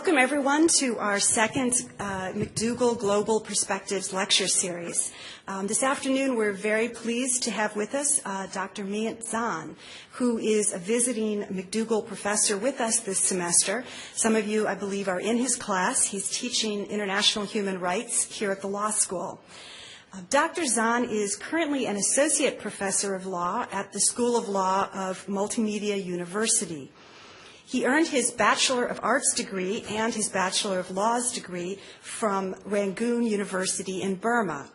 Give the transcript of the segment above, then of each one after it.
Welcome, everyone, to our second McDougall Global Perspectives lecture series. This afternoon, we're very pleased to have with us Dr. Myint Zan, who is a visiting McDougall professor with us this semester. Some of you, I believe, are in his class. He's teaching international human rights here at the law school. Dr. Zan is currently an associate professor of law at the School of Law of Multimedia University. He earned his Bachelor of Arts degree and his Bachelor of Laws degree from Rangoon University in Burma.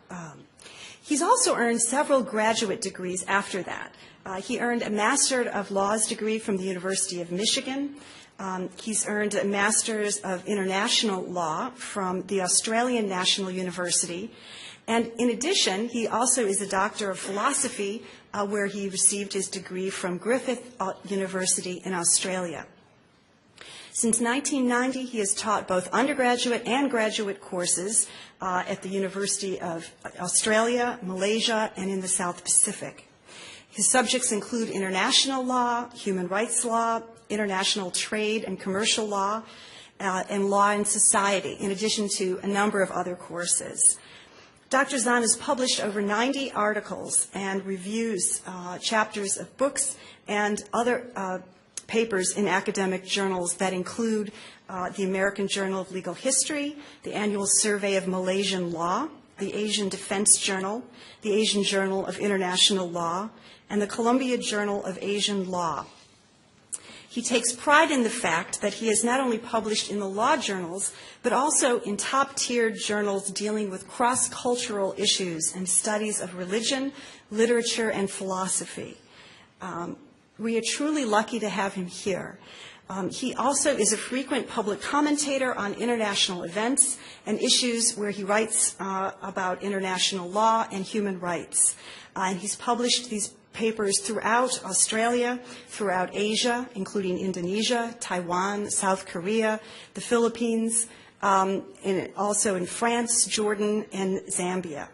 He's also earned several graduate degrees after that. He earned a Master of Laws degree from the University of Michigan. He's earned a Master's of International Law from the Australian National University. And in addition, he also is a Doctor of Philosophy, where he received his degree from Griffith University in Australia. Since 1990, he has taught both undergraduate and graduate courses at the University of Australia, Malaysia, and in the South Pacific. His subjects include international law, human rights law, international trade and commercial law, and law and society, in addition to a number of other courses. Dr. Zan has published over 90 articles and reviews chapters of books and other papers in academic journals that include the American Journal of Legal History, the Annual Survey of Malaysian Law, the Asian Defense Journal, the Asian Journal of International Law, and the Columbia Journal of Asian Law. He takes pride in the fact that he has not only published in the law journals, but also in top-tier journals dealing with cross-cultural issues and studies of religion, literature, and philosophy. We are truly lucky to have him here. He also is a frequent public commentator on international events and issues where he writes about international law and human rights. And he's published these papers throughout Australia, throughout Asia, including Indonesia, Taiwan, South Korea, the Philippines, and also in France, Jordan, and Zambia.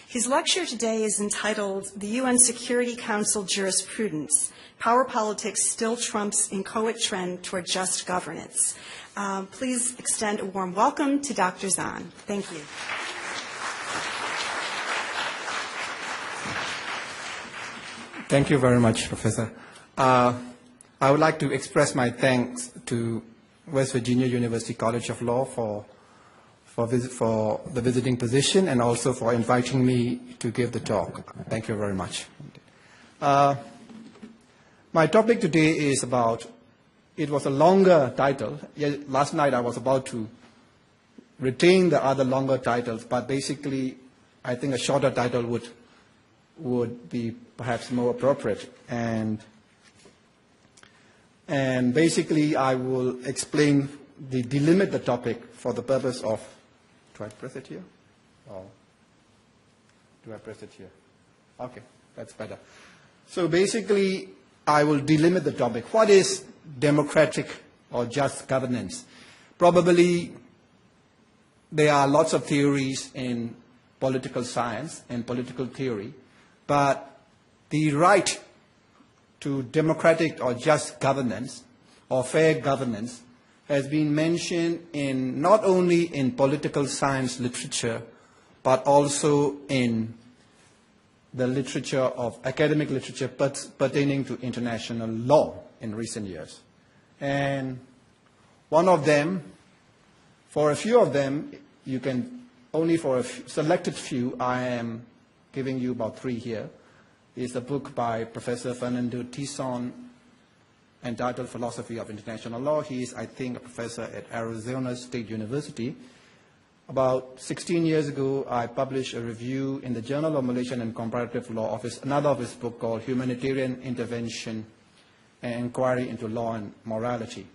His lecture today is entitled The UN Security Council Jurisprudence, Power Politics Still Trumps Inchoate Trend Toward Just Governance. Please extend a warm welcome to Dr. Zan. Thank you. Thank you very much, Professor. I would like to express my thanks to West Virginia University College of Law for the visiting position and also for inviting me to give the talk. Thank you very much. My topic today is about, it was a longer title. Last night I was about to retain the other longer titles, but basically I think a shorter title would be perhaps more appropriate. And basically I will explain, delimit the topic for the purpose of, do I press it here? Or do I press it here? Okay, that's better. So basically I will delimit the topic. What is democratic or just governance? Probably there are lots of theories in political science and political theory, but the right to democratic or just governance or fair governance has been mentioned in not only in political science literature, but also in the literature of academic literature pertaining to international law in recent years. And one of them, for a few of them, you can, only for a selected few, I am giving you about 3 here, is a book by Professor Fernando Tison entitled Philosophy of International Law. He is, I think, a professor at Arizona State University. About 16 years ago, I published a review in the Journal of Malaysian and Comparative Law of another of his books called Humanitarian Intervention and Inquiry into Law and Morality.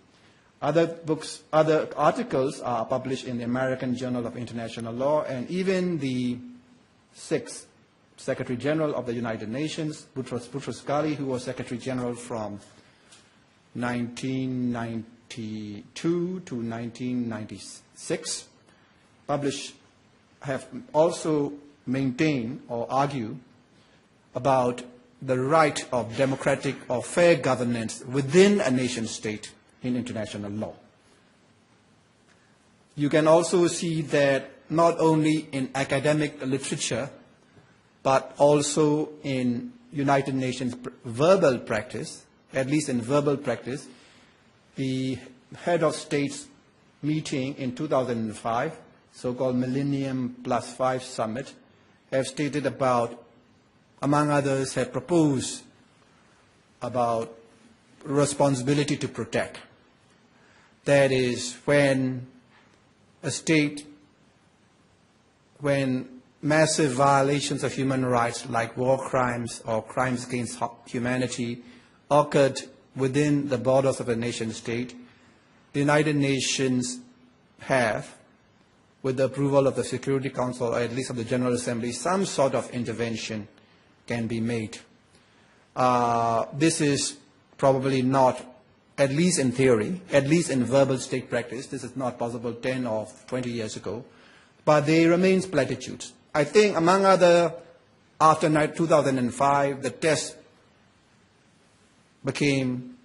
Other articles are published in the American Journal of International Law, and even the 6th Secretary General of the United Nations, Boutros Ghali, who was Secretary General from 1992 to 1996, have also maintained or argue about the right of democratic or fair governance within a nation state in international law. you can also see that not only in academic literature, but also in United Nations verbal practice, at least in verbal practice, the head of states meeting in 2005, so-called Millennium Plus 5 Summit, have stated about, among others, have proposed about responsibility to protect. That is, when a state, when massive violations of human rights like war crimes or crimes against humanity occurred within the borders of a nation state, the United Nations have, with the approval of the Security Council or at least of the General Assembly, some sort of intervention can be made. This is probably not, at least in theory, at least in verbal state practice, this is not possible 10 or 20 years ago, but they remain platitudes. I think, among other, after 2005, the test became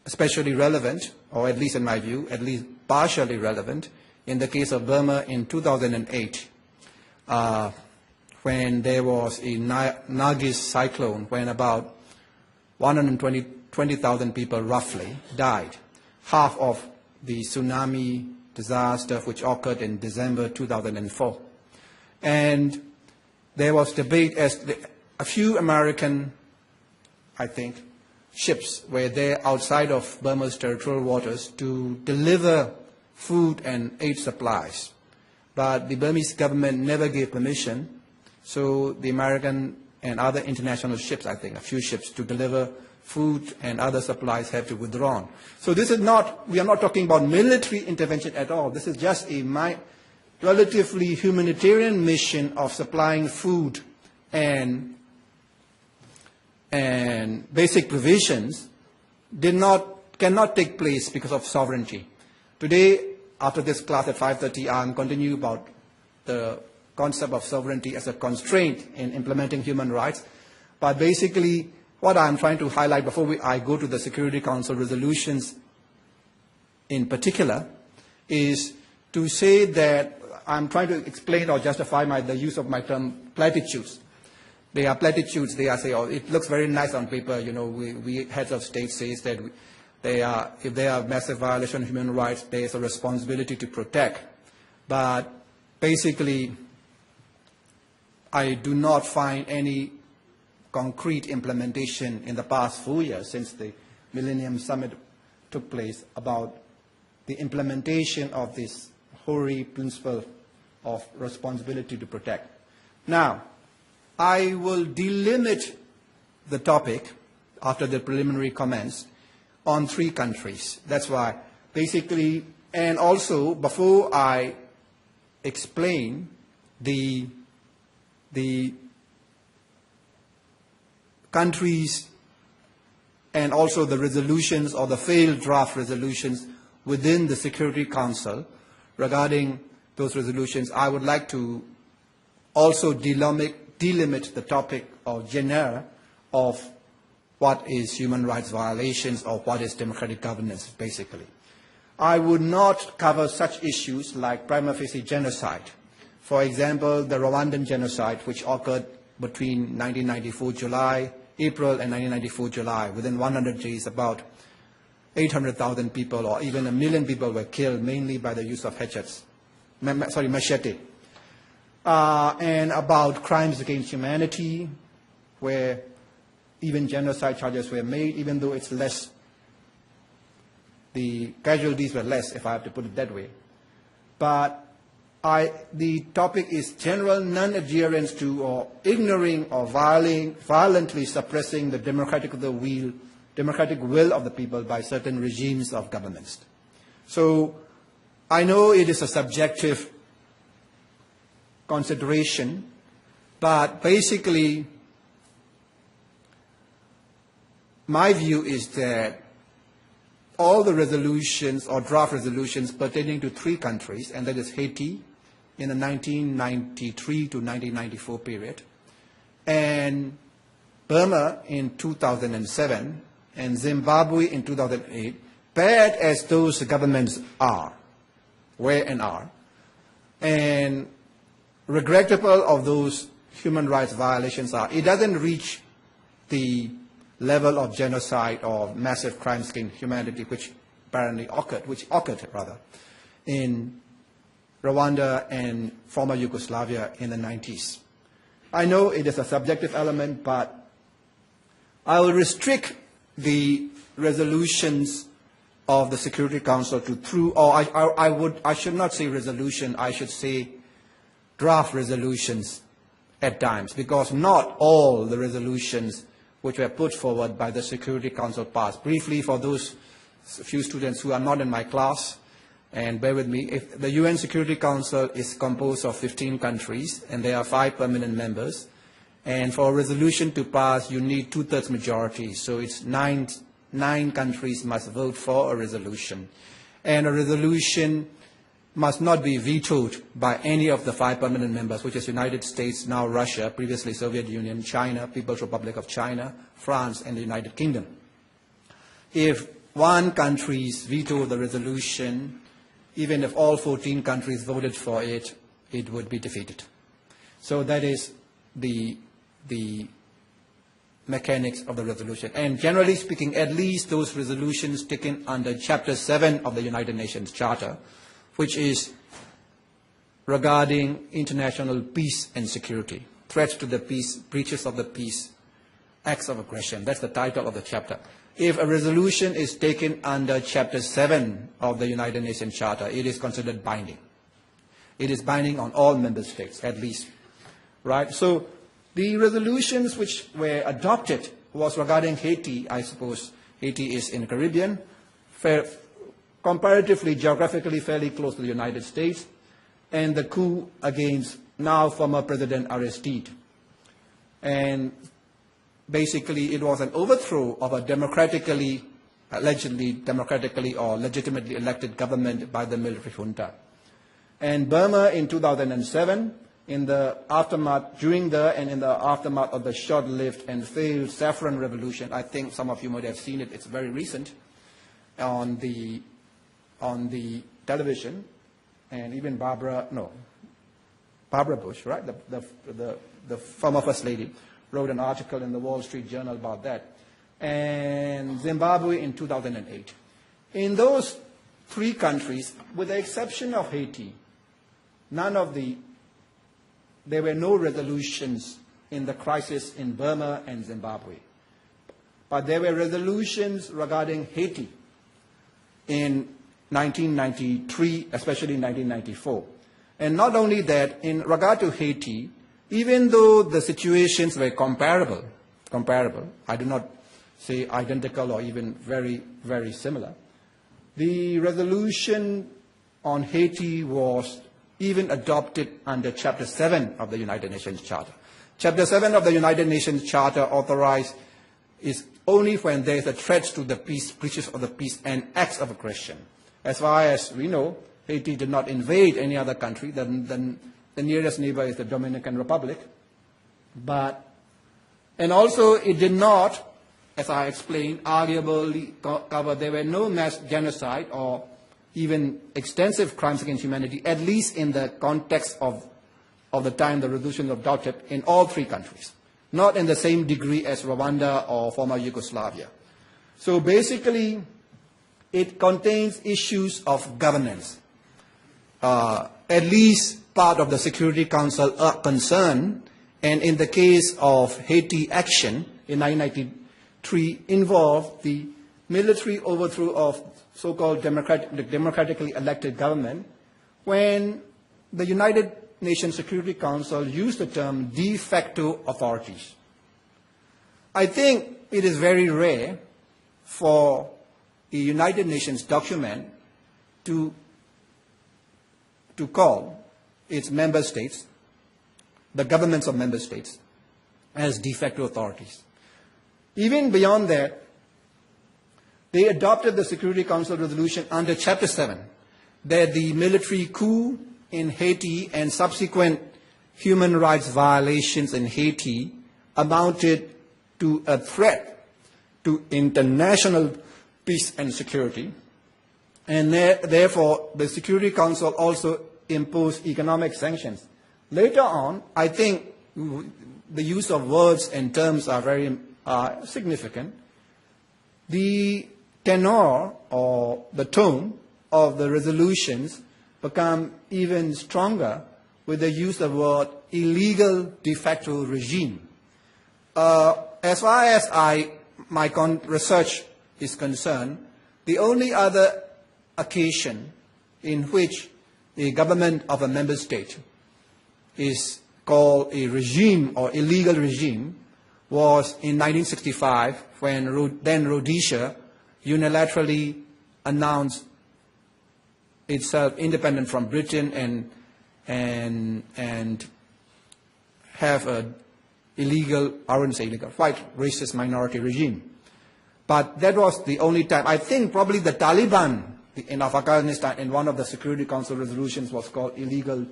especially relevant, or at least in my view, at least partially relevant, in the case of Burma in 2008, when there was a Nargis cyclone, when about 120,000 people roughly died, half of the tsunami disaster which occurred in December 2004. And there was debate as a few American, I think, ships were there outside of Burma's territorial waters to deliver food and aid supplies. But the Burmese government never gave permission, so the American and other international ships, I think, a few ships to deliver food and other supplies have to withdraw. So this is not, we are not talking about military intervention at all. This is just a relatively humanitarian mission of supplying food and basic provisions cannot take place because of sovereignty. Today, after this class at 5:30, I'll continue about the concept of sovereignty as a constraint in implementing human rights. But basically, what I'm trying to highlight before I go to the Security Council resolutions in particular is to say that I'm trying to explain or justify the use of my term platitudes. They are platitudes. They are say, oh, it looks very nice on paper. You know, we heads of state says that if there are massive violations of human rights, there is a responsibility to protect. But basically, I do not find any concrete implementation in the past 4 years since the Millennium Summit took place about the implementation of this hoary principle of responsibility to protect. Now, I will delimit the topic after the preliminary comments on 3 countries. That's why basically, and also before I explain the countries and also the resolutions or the failed draft resolutions within the Security Council regarding those resolutions, I would like to also delimit the topic or genre of what is human rights violations or what is democratic governance, basically. I would not cover such issues like prima facie genocide. For example, the Rwandan genocide, which occurred between 1994 July, April and 1994 July. Within 100 days, about 800,000 people or even 1 million people were killed, mainly by the use of machete. And about crimes against humanity, where even genocide charges were made, even though it's less, the casualties were less, if I have to put it that way. But the topic is general non-adherence to or ignoring or violently suppressing the democratic will of the people by certain regimes of governments. So I know it is a subjective consideration, but basically my view is that all the resolutions or draft resolutions pertaining to 3 countries, and that is Haiti in the 1993 to 1994 period, and Burma in 2007, and Zimbabwe in 2008, bad as those governments are, were and are. And regrettable of those human rights violations are, it doesn't reach the level of genocide or massive crimes against humanity which apparently occurred in Rwanda and former Yugoslavia in the 90s. I know it is a subjective element, but I will restrict the resolutions of the Security Council to I should not say resolution, I should say draft resolutions at times, because not all the resolutions which were put forward by the Security Council passed. Briefly, for those few students who are not in my class, and bear with me, if the UN Security Council is composed of 15 countries, and there are 5 permanent members, and for a resolution to pass, you need 2/3 majority, so it's nine countries must vote for a resolution. And a resolution must not be vetoed by any of the 5 permanent members, which is United States, now Russia, previously Soviet Union, China, People's Republic of China, France, and the United Kingdom. If one country vetoed the resolution, even if all 14 countries voted for it, it would be defeated. So that is the mechanics of the resolution. And generally speaking, at least those resolutions taken under Chapter 7 of the United Nations Charter, which is regarding international peace and security, threats to the peace, breaches of the peace, acts of aggression. That's the title of the chapter. If a resolution is taken under Chapter 7 of the United Nations Charter, it is considered binding. It is binding on all member states, at least. Right? So the resolutions which were adopted was regarding Haiti. I suppose Haiti is in the Caribbean, comparatively, geographically fairly close to the United States, and the coup against now former President Aristide. And basically, it was an overthrow of a allegedly democratically or legitimately elected government by the military junta. And Burma in 2007, in the aftermath of the short-lived and failed Saffron Revolution, I think some of you might have seen it, it's very recent, on the television, and even Barbara Bush, right, the former First Lady, wrote an article in the Wall Street Journal about that, and Zimbabwe in 2008. In those 3 countries, with the exception of Haiti, there were no resolutions in the crisis in Burma and Zimbabwe. But there were resolutions regarding Haiti in 1993, especially 1994. And not only that, in regard to Haiti, even though the situations were comparable, I do not say identical or even very, very similar, the resolution on Haiti was even adopted under Chapter 7 of the United Nations Charter. Chapter 7 of the United Nations Charter authorized is only when there is a threat to the peace, breaches of the peace, and acts of aggression. As far as we know, Haiti did not invade any other country. The nearest neighbor is the Dominican Republic. And also it did not, as I explained, arguably cover, there were no mass genocide or even extensive crimes against humanity, at least in the context of the time the resolution was adopted in all 3 countries, not in the same degree as Rwanda or former Yugoslavia. So basically, it contains issues of governance. At least part of the Security Council are concerned, and in the case of Haiti action in 1993, involved the military overthrow of so-called democratically elected government, when the United Nations Security Council used the term de facto authorities. I think it is very rare for a United Nations document to call its member states, the governments of member states, as de facto authorities. Even beyond that, they adopted the Security Council resolution under Chapter 7, that the military coup in Haiti and subsequent human rights violations in Haiti amounted to a threat to international peace and security, And therefore, the Security Council also imposed economic sanctions. Later on, I think the use of words and terms are very significant. The tenor or the tone of the resolutions become even stronger with the use of the word illegal de facto regime. As far as my research is concerned, the only other occasion in which the government of a member state is called a regime or illegal regime was in 1965 when then Rhodesia unilaterally announced itself independent from Britain and have a illegal, I wouldn't say illegal, quite racist minority regime. But that was the only time. I think probably the Taliban in Afghanistan in one of the Security Council resolutions was called illegal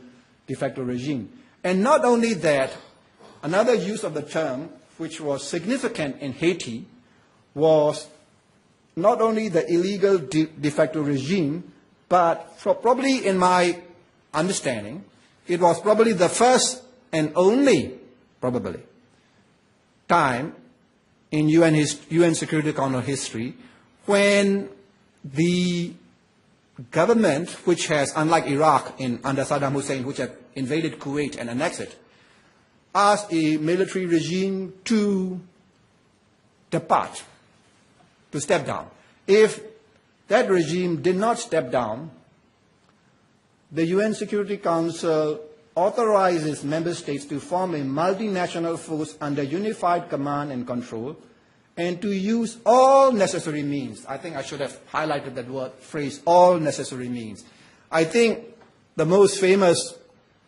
de facto regime. And not only that, another use of the term which was significant in Haiti was not only the illegal de facto regime, but probably in my understanding, it was probably the first and only, probably, time in UN Security Council history when the government, which has, unlike Iraq under Saddam Hussein, which had invaded Kuwait and annexed it, asked a military regime to depart, to step down. If that regime did not step down, the UN Security Council authorizes member states to form a multinational force under unified command and control and to use all necessary means. I think I should have highlighted that phrase, all necessary means. I think the most famous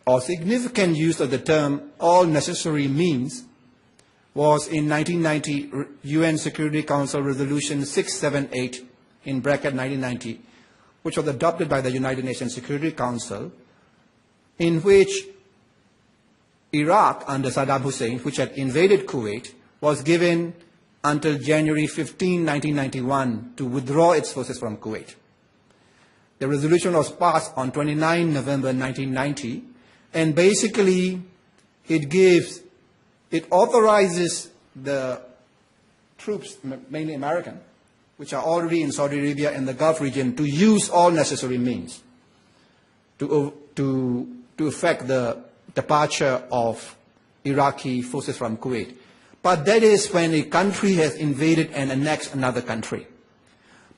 or significant use of the term all necessary means was in 1990 UN Security Council Resolution 678 in bracket 1990, which was adopted by the United Nations Security Council, in which Iraq under Saddam Hussein, which had invaded Kuwait, was given until January 15, 1991 to withdraw its forces from Kuwait. The resolution was passed on 29 November 1990, and basically it authorizes the troops, mainly American, which are already in Saudi Arabia and the Gulf region, to use all necessary means to effect the departure of Iraqi forces from Kuwait. But that is when a country has invaded and annexed another country.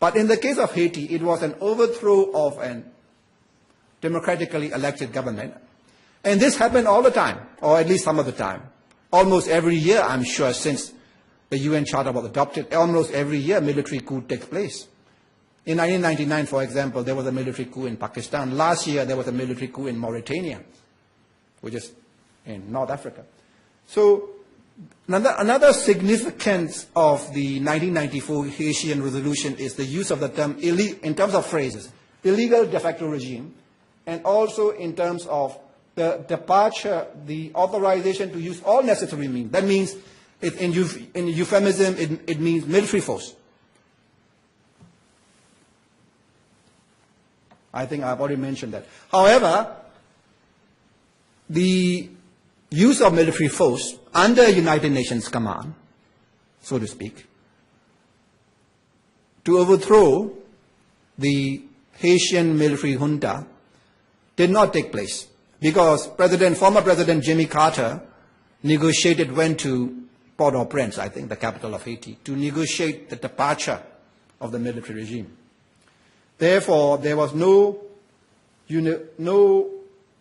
But in the case of Haiti, it was an overthrow of a democratically elected government. And this happened all the time, or at least some of the time. Almost every year, I'm sure, since the UN Charter was adopted, almost every year military coup takes place. In 1999, for example, there was a military coup in Pakistan. Last year, there was a military coup in Mauritania, which is in North Africa. So another significance of the 1994 Haitian resolution is the use of the term, in terms of phrases, illegal de facto regime, and also in terms of the departure, the authorization to use all necessary means. That means, in euphemism, it means military force. I think I've already mentioned that. However, the use of military force under United Nations command, so to speak, to overthrow the Haitian military junta did not take place because former President Jimmy Carter went to Port-au-Prince, I think, the capital of Haiti, to negotiate the departure of the military regime. Therefore, there was no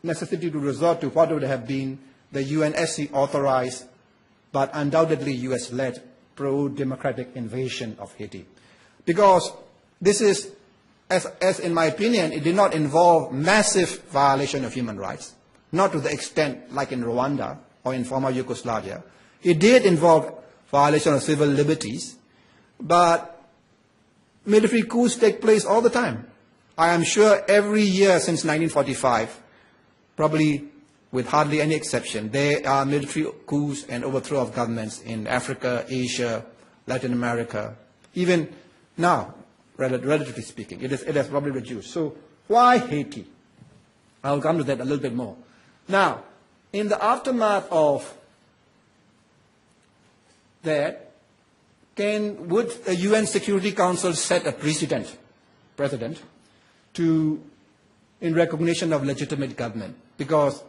necessity to resort to what would have been the UNSC authorized but undoubtedly US-led pro-democratic invasion of Haiti. Because this is, as in my opinion, it did not involve massive violation of human rights, not to the extent like in Rwanda or in former Yugoslavia. It did involve violation of civil liberties, but military coups take place all the time. I am sure every year since 1945, probably with hardly any exception, there are military coups and overthrow of governments in Africa, Asia, Latin America. Even now, relatively speaking. It has probably reduced. So why Haiti? I'll come to that a little bit more. Now, in the aftermath of that, would the UN Security Council set a precedent in recognition of legitimate government? Because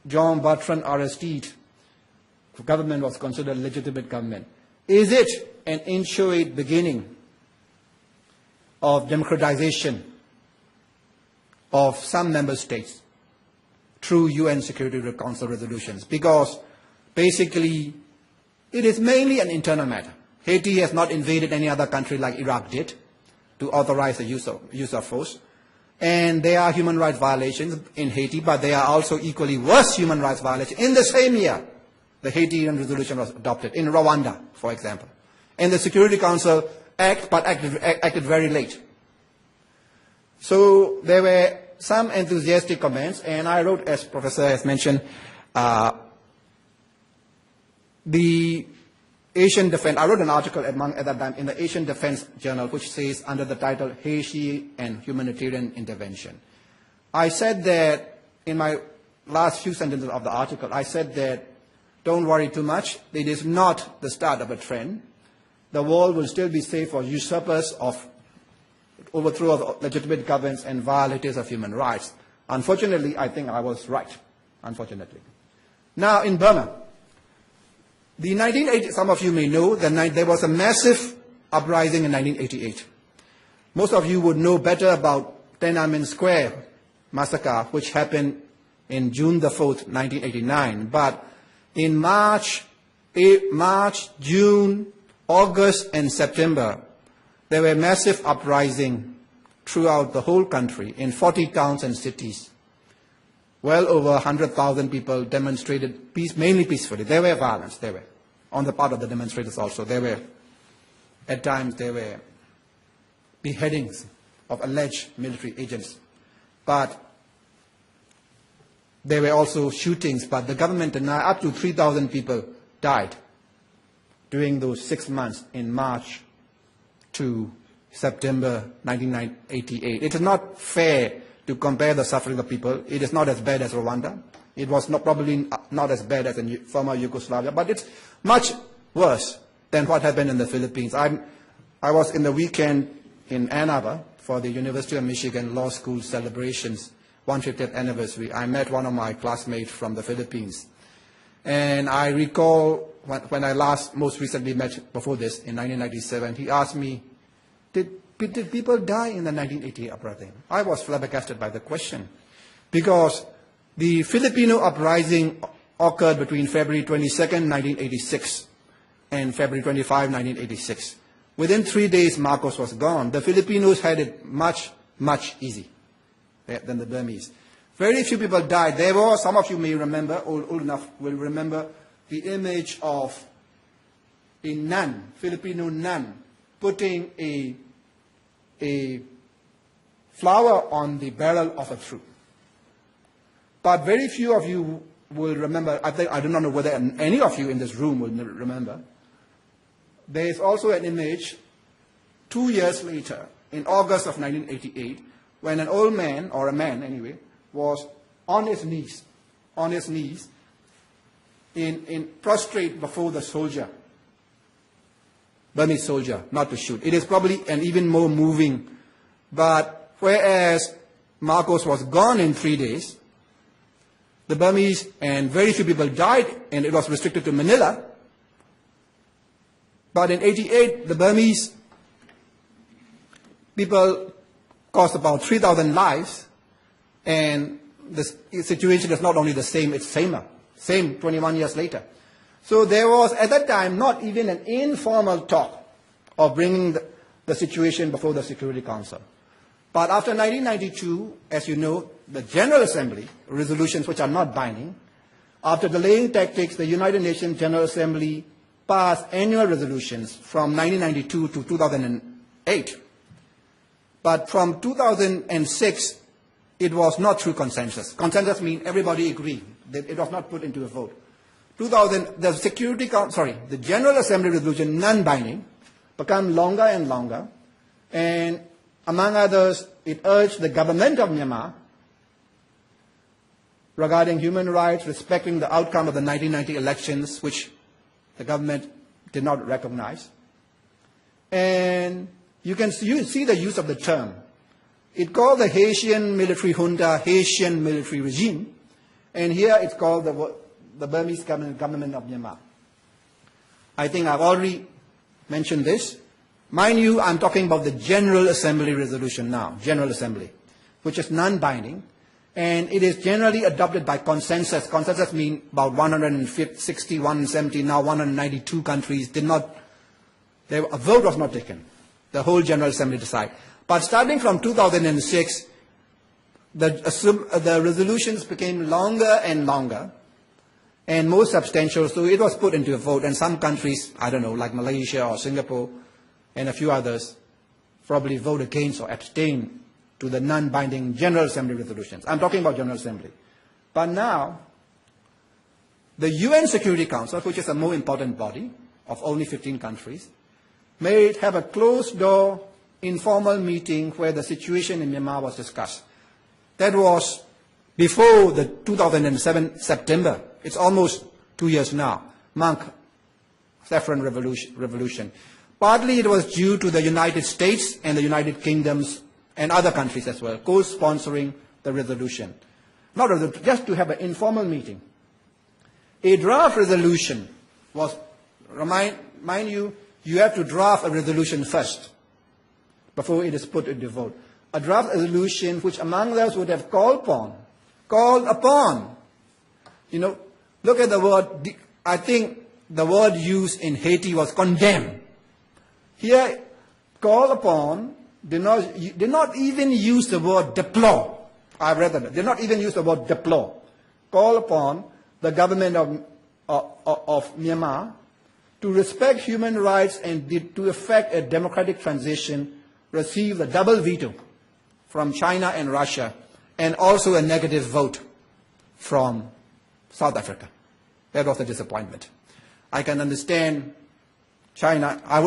John Bertrand Aristide government was considered legitimate government. Is it an inchoate beginning of democratization of some member states through UN Security Council resolutions? Because basically it is mainly an internal matter. Haiti has not invaded any other country like Iraq did to authorize the use of force. And there are human rights violations in Haiti, but there are also equally worse human rights violations. In the same year, the Haitian resolution was adopted, in Rwanda, for example. And the Security Council acted very late. So there were some enthusiastic comments, and I wrote, as Professor has mentioned, the Asian Defense, I wrote an article at that time in the Asian Defense Journal, which says under the title Haiti and Humanitarian Intervention. I said that in my last few sentences of the article, I said that don't worry too much. It is not the start of a trend. The world will still be safe for usurpers of overthrow of legitimate governments and violators of human rights. Unfortunately, I think I was right, unfortunately. Now, in Burma, the 1980, some of you may know that there was a massive uprising in 1988. Most of you would know better about Tiananmen Square massacre, which happened in June the 4th, 1989. But in March, June, August, and September, there were massive uprisings throughout the whole country in 40 towns and cities. Well over 100,000 people demonstrated mainly peacefully. There were violence, on the part of the demonstrators also. At times there were beheadings of alleged military agents. But there were also shootings, but the government denied up to 3,000 people died during those 6 months in March to September 1988. It is not fair to compare the suffering of people. It is not as bad as Rwanda. It was probably not as bad as in former Yugoslavia, but it's much worse than what happened in the Philippines. I was in the weekend in Ann Arbor for the University of Michigan Law School celebrations, 150th anniversary. I met one of my classmates from the Philippines. And I recall when I most recently met before this in 1997, he asked me, did people die in the 1988 uprising? I was flabbergasted by the question because the Filipino uprising occurred between February 22nd, 1986 and February 25, 1986. Within 3 days, Marcos was gone. The Filipinos had it much, much easier than the Burmese. Very few people died. There were, some of you may remember, old enough will remember, the image of a nun, Filipino nun, putting a flower on the barrel of a troop. But very few of you will remember, I do not know whether any of you in this room will remember. There is also an image 2 years later, in August of 1988, when an old man, or a man anyway, was on his knees, in prostrate before the soldier, Burmese soldier, not to shoot. It is probably an even more moving, but whereas Marcos was gone in 3 days, the Burmese, and very few people died, and it was restricted to Manila. But in 88, the Burmese people cost about 3,000 lives, and the situation is not only the same, it's same 21 years later. So there was, at that time, not even an informal talk of bringing the situation before the Security Council. But after 1992, as you know, the General Assembly, resolutions which are not binding, after delaying tactics, the United Nations General Assembly passed annual resolutions from 1992 to 2008. But from 2006, it was not through consensus. Consensus means everybody agreed. It was not put into a vote. The General Assembly resolution, non-binding, became longer and longer. And among others, it urged the government of Myanmar regarding human rights, respecting the outcome of the 1990 elections, which the government did not recognize. And you can see the use of the term. It called the Haitian military junta Haitian military regime, and here it's called the Burmese government of Myanmar. I think I've already mentioned this. Mind you, I'm talking about the General Assembly resolution now, General Assembly, which is non-binding, and it is generally adopted by consensus. Consensus means about 160, 170, now 192 countries did not, a vote was not taken. The whole General Assembly decided. But starting from 2006, the resolutions became longer and longer and more substantial, so it was put into a vote. And some countries, I don't know, like Malaysia or Singapore and a few others, probably vote against or abstain to the non-binding General Assembly resolutions. I'm talking about General Assembly. But now, the UN Security Council, which is a more important body of only 15 countries, may have a closed-door informal meeting where the situation in Myanmar was discussed. That was before the 2007 September. It's almost 2 years now, Monk Saffron Revolution. Partly it was due to the United States and the United Kingdoms and other countries as well, co-sponsoring the resolution. Just to have an informal meeting. A draft resolution was, mind you, you have to draft a resolution first before it is put into vote. A draft resolution which among us would have called upon. You know, look at the word, I think the word used in Haiti was condemn. Here, call upon did not even use the word deplore. I've read that. Did not even use the word deplore. Call upon the government of Myanmar to respect human rights and to effect a democratic transition, receive a double veto from China and Russia, and also a negative vote from South Africa. That was a disappointment. I can understand China. I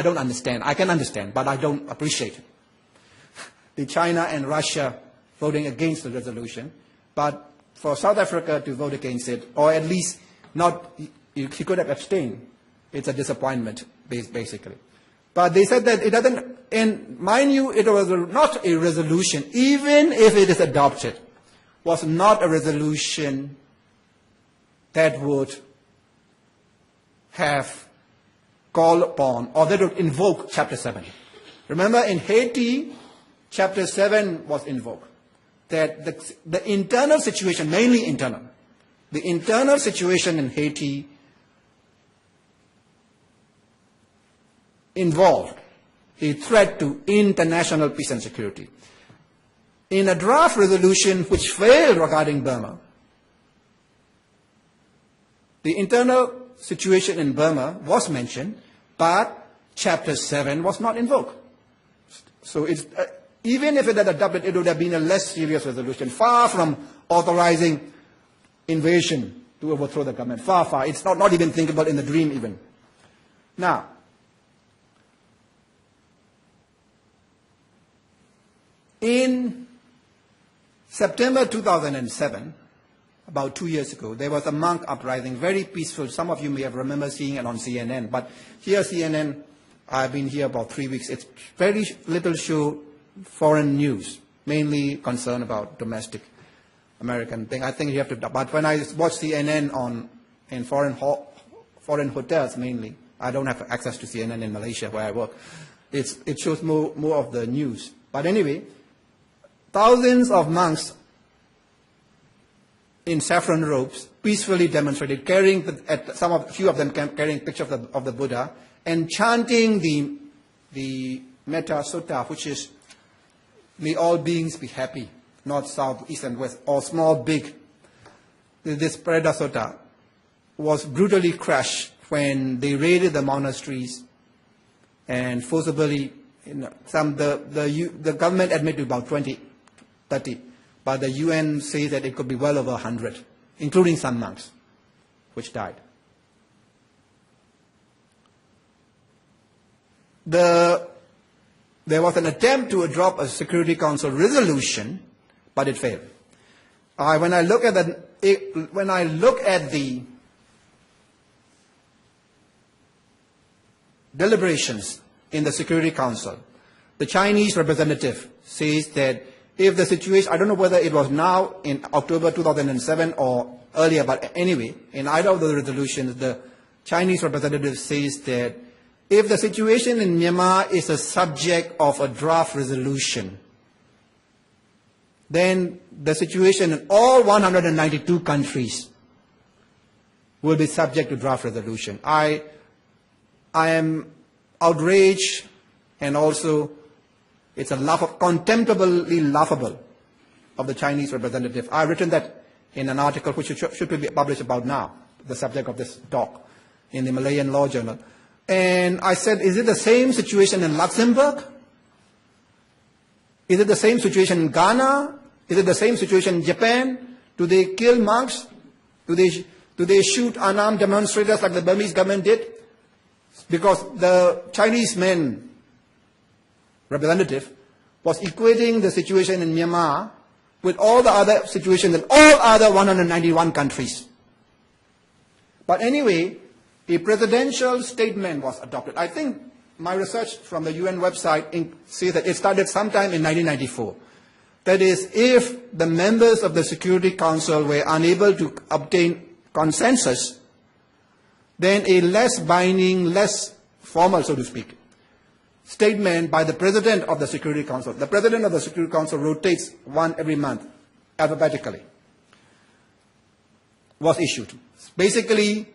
don't understand. I can understand, but I don't appreciate it. The China and Russia voting against the resolution, but for South Africa to vote against it, or at least not, he could have abstained. It's a disappointment, basically. But they said that it doesn't, and mind you, it was not a resolution, even if it is adopted, was not a resolution that would have called upon, or that would invoke Chapter 7. Remember, in Haiti, Chapter 7 was invoked. That the internal situation, mainly internal, the internal situation in Haiti involved a threat to international peace and security. In a draft resolution which failed regarding Burma, the internal situation in Burma was mentioned, but Chapter 7 was not invoked. So it's, even if it had adopted, it would have been a less serious resolution, far from authorizing invasion to overthrow the government. Far, far. It's not even thinkable in the dream even. Now, in September 2007, about 2 years ago, there was a monk uprising, very peaceful. Some of you may have remembered seeing it on CNN. But here CNN, I've been here about 3 weeks. It's very little show foreign news, mainly concerned about domestic American thing. I think you have to, but when I watch CNN in foreign hotels mainly, I don't have access to CNN in Malaysia where I work. It shows more of the news. But anyway, thousands of monks in saffron robes peacefully demonstrated, carrying a few of them carrying pictures of the Buddha and chanting the Metta Sutta, which is, may all beings be happy, north, south, east, and west, all small, big. This Preda Sutta was brutally crushed when they raided the monasteries and forcibly, the government admitted about 20, 30, but the UN says that it could be well over 100, including some monks, which died. The there was an attempt to adopt a Security Council resolution, but it failed. When I look at the deliberations in the Security Council, the Chinese representative says that if the situation, I don't know whether it was now in October 2007 or earlier, but anyway, in either of the resolutions, the Chinese representative says that if the situation in Myanmar is a subject of a draft resolution, then the situation in all 192 countries will be subject to draft resolution. I am outraged, and also it's contemptibly laughable of the Chinese representative. I've written that in an article which should be published about now, the subject of this talk, in the Malayan Law Journal. And I said, is it the same situation in Luxembourg? Is it the same situation in Ghana? Is it the same situation in Japan? Do they kill monks? Do they shoot unarmed demonstrators like the Burmese government did? Because the Chinese representative was equating the situation in Myanmar with all the other situations in all other 191 countries. But anyway, a presidential statement was adopted. I think my research from the UN website says that it started sometime in 1994. That is, if the members of the Security Council were unable to obtain consensus, then a less binding, less formal, so to speak, statement by the President of the Security Council. The President of the Security Council rotates one every month, alphabetically, was issued. Basically,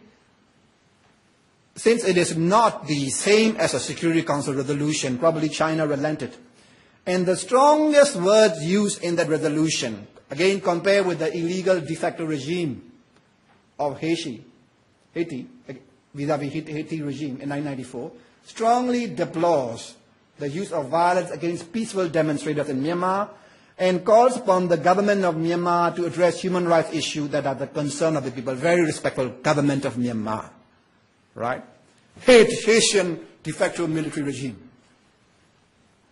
since it is not the same as a Security Council resolution, probably China relented. And the strongest words used in that resolution, again compared with the illegal de facto regime of Haiti, vis-à-vis Haiti regime in 1994, strongly deplores the use of violence against peaceful demonstrators in Myanmar and calls upon the government of Myanmar to address human rights issues that are the concern of the people. Very respectful government of Myanmar, right? Haitian de facto military regime.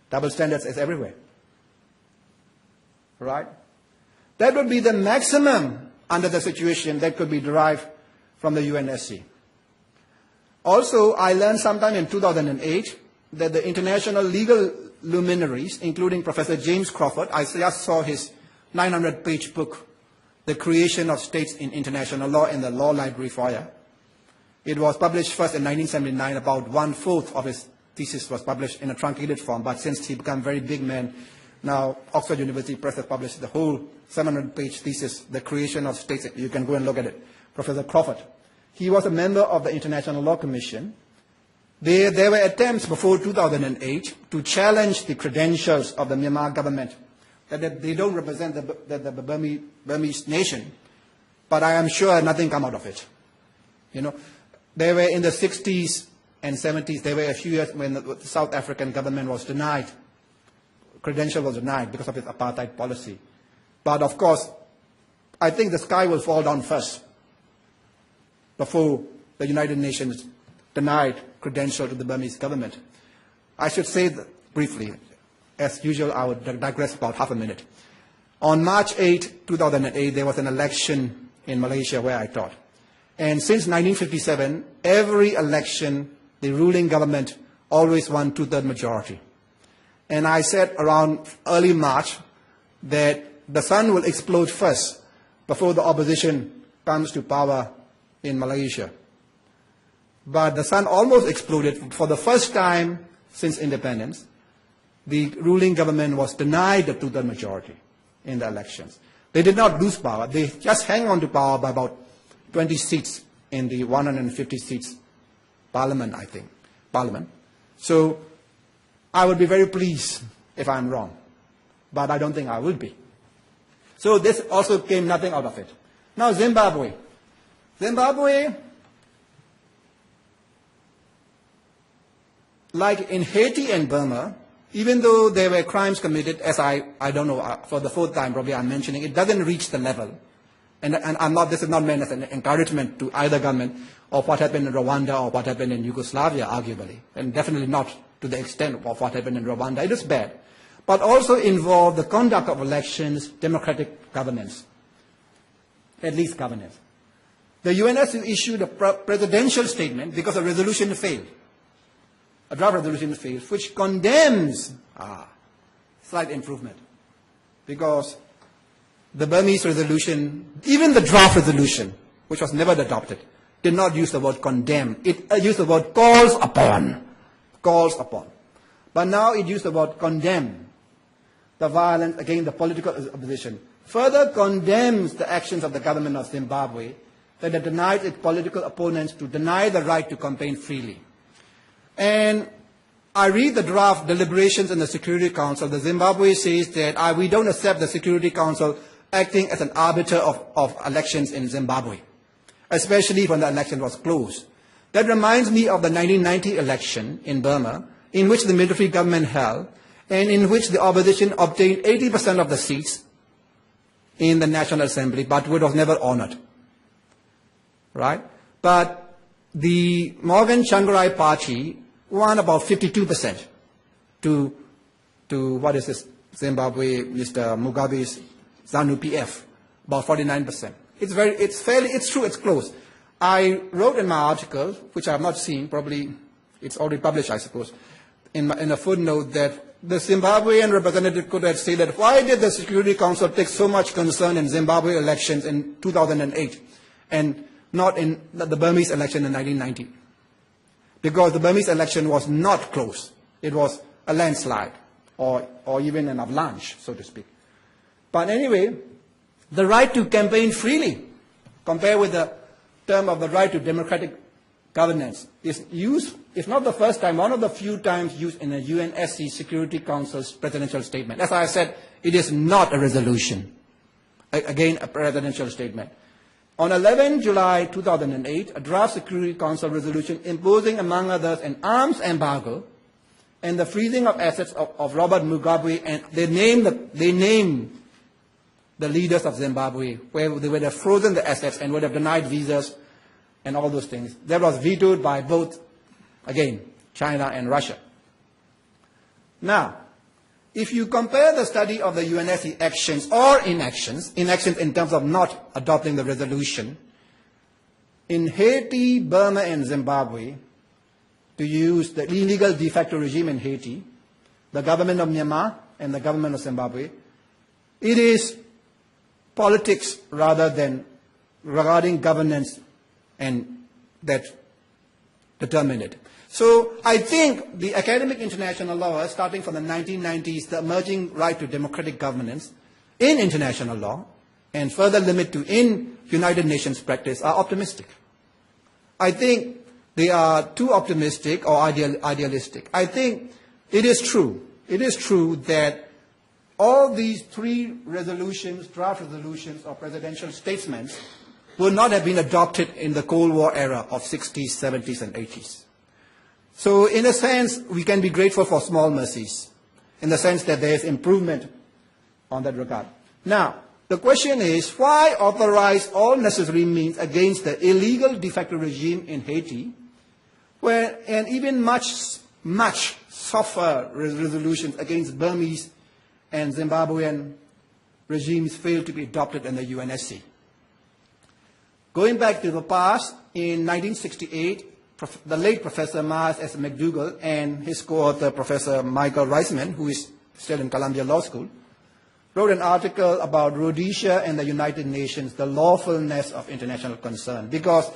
Double standards is everywhere, right? That would be the maximum under the situation that could be derived from the UNSC. Also, I learned sometime in 2008 that the international legal luminaries, including Professor James Crawford, I just saw his 900-page book, The Creation of States in International Law, in the Law Library foyer. It was published first in 1979. About 1/4 of his thesis was published in a truncated form, but since he became a very big man, now Oxford University Press has published the whole 700-page thesis, The Creation of States. You can go and look at it. Professor Crawford. He was a member of the International Law Commission. There were attempts before 2008 to challenge the credentials of the Myanmar government, that they don't represent the Burmese nation, but I am sure nothing came out of it. You know, there were in the 60s and 70s, there were a few years when the South African government was denied, credential was denied because of its apartheid policy. But of course, I think the sky will fall down first before the United Nations denied credential to the Burmese government. I should say that briefly, as usual, I would digress about half a minute. On March 8, 2008, there was an election in Malaysia where I taught. And since 1957, every election, the ruling government always won 2/3 majority. And I said around early March that the sun will explode first before the opposition comes to power in Malaysia. But the sun almost exploded. For the first time since independence, the ruling government was denied the 2/3 majority in the elections. They did not lose power. They just hang on to power by about 20 seats in the 150 seats parliament, I think. Parliament. So I would be very pleased if I'm wrong. But I don't think I will be. So this also came nothing out of it. Now Zimbabwe. Zimbabwe, like in Haiti and Burma, even though there were crimes committed, as I don't know, for the 4th time probably I'm mentioning, it doesn't reach the level. And this is not meant as an encouragement to either government of what happened in Rwanda or what happened in Yugoslavia, arguably, and definitely not to the extent of what happened in Rwanda. It is bad. But also involve the conduct of elections, democratic governance, at least governance. The UNSC issued a presidential statement because a resolution failed, a draft resolution failed, which condemns, slight improvement, because the Burmese resolution, even the draft resolution, which was never adopted, did not use the word condemn. It used the word calls upon. Calls upon. But now it used the word condemn the violence against the political opposition. Further condemns the actions of the government of Zimbabwe that have denied its political opponents to deny the right to campaign freely. And I read the draft deliberations in the Security Council. The Zimbabwe says that we don't accept the Security Council acting as an arbiter of elections in Zimbabwe, especially when the election was close. That reminds me of the 1990 election in Burma, in which the military government held, and in which the opposition obtained 80% of the seats in the National Assembly, but it was never honored. Right? But the Morgan Tsvangirai party won about 52% to what is this, Zimbabwe, Mr. Mugabe's ZANU-PF, about 49%. It's true, it's close. I wrote in my article, which I have not seen, probably it's already published, I suppose, in a footnote that the Zimbabwean representative could have said that why did the Security Council take so much concern in Zimbabwe elections in 2008 and not in the Burmese election in 1990? Because the Burmese election was not close. It was a landslide or even an avalanche, so to speak. But anyway, the right to campaign freely, compared with the term of the right to democratic governance, is used, if not the first time, one of the few times used in a UNSC Security Council's presidential statement. As I said, it is not a resolution. Again, a presidential statement. On 11 July 2008, a draft Security Council resolution imposing, among others, an arms embargo and the freezing of assets of Robert Mugabe, and they named the leaders of Zimbabwe, where they would have frozen the assets and would have denied visas and all those things. That was vetoed by both, again, China and Russia. Now, if you compare the study of the UNSC actions or inactions in terms of not adopting the resolution, in Haiti, Burma, and Zimbabwe, to use the illegal de facto regime in Haiti, the government of Myanmar and the government of Zimbabwe, it is politics rather than regarding governance and that determine it. So I think the academic international law, starting from the 1990s, the emerging right to democratic governance in international law, and further limit to in United Nations practice, are optimistic. I think they are too optimistic or idealistic. I think it is true. It is true that all these three resolutions, draft resolutions or presidential statements, would not have been adopted in the Cold War era of 60s, 70s, and 80s. So in a sense, we can be grateful for small mercies, in the sense that there is improvement on that regard. Now, the question is, why authorize all necessary means against the illegal de facto regime in Haiti, where and even much softer resolutions against Burmese and Zimbabwean regimes failed to be adopted in the UNSC? Going back to the past, in 1968, the late Professor Myint S. McDougall and his co-author, Professor Michael Reisman, who is still in Columbia Law School, wrote an article about Rhodesia and the United Nations, the lawfulness of international concern, because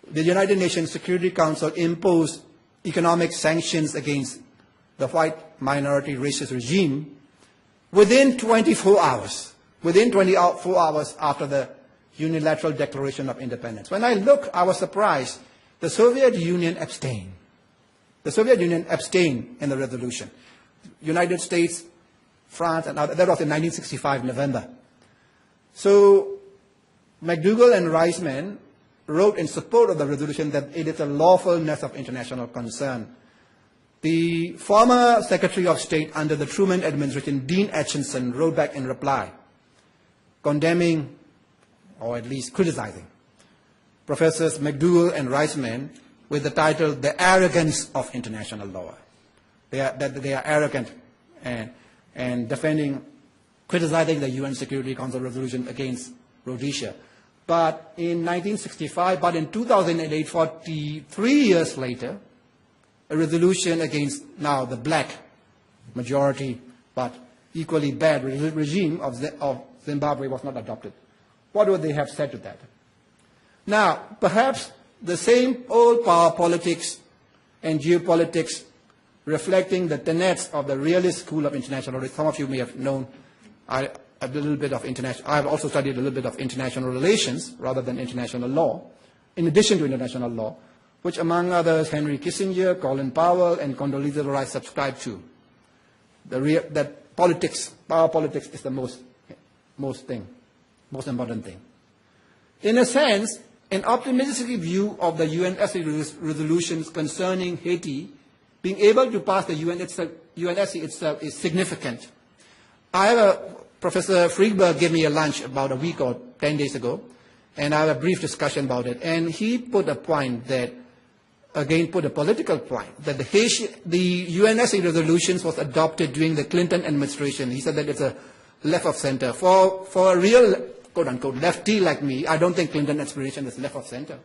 the United Nations Security Council imposed economic sanctions against the white minority racist regime within 24 hours after the unilateral declaration of independence. When I looked, I was surprised. The Soviet Union abstained. The Soviet Union abstained in the resolution. United States, France, and others. That was in 1965, November. So McDougall and Reisman wrote in support of the resolution that it is a lawfulness of international concern. The former Secretary of State under the Truman administration, Dean Acheson, wrote back in reply, condemning, or at least criticizing, Professors McDougall and Reisman with the title, The Arrogance of International Law. that they are arrogant and criticizing the UN Security Council resolution against Rhodesia. But in 1965, but in 2008, 43 years later, a resolution against now the black majority but equally bad regime of Zimbabwe was not adopted. What would they have said to that? Now, perhaps the same old power politics and geopolitics reflecting the tenets of the realist school of international relations. Some of you may have known I have also studied a little bit of international relations rather than international law, in addition to international law, which among others Henry Kissinger, Colin Powell, and Condoleezza Rice subscribe to. That power politics is the most important thing. In a sense, an optimistic view of the UNSC resolutions concerning Haiti being able to pass the UNSC itself is significant. Professor Friedberg gave me a lunch about a week or 10 days ago, and I had a brief discussion about it. And he put a point that, again, put a political point, that the UNSC resolutions was adopted during the Clinton administration. He said that it's a left of center. For a real, quote-unquote, lefty like me, I don't think Clinton administration is left of center.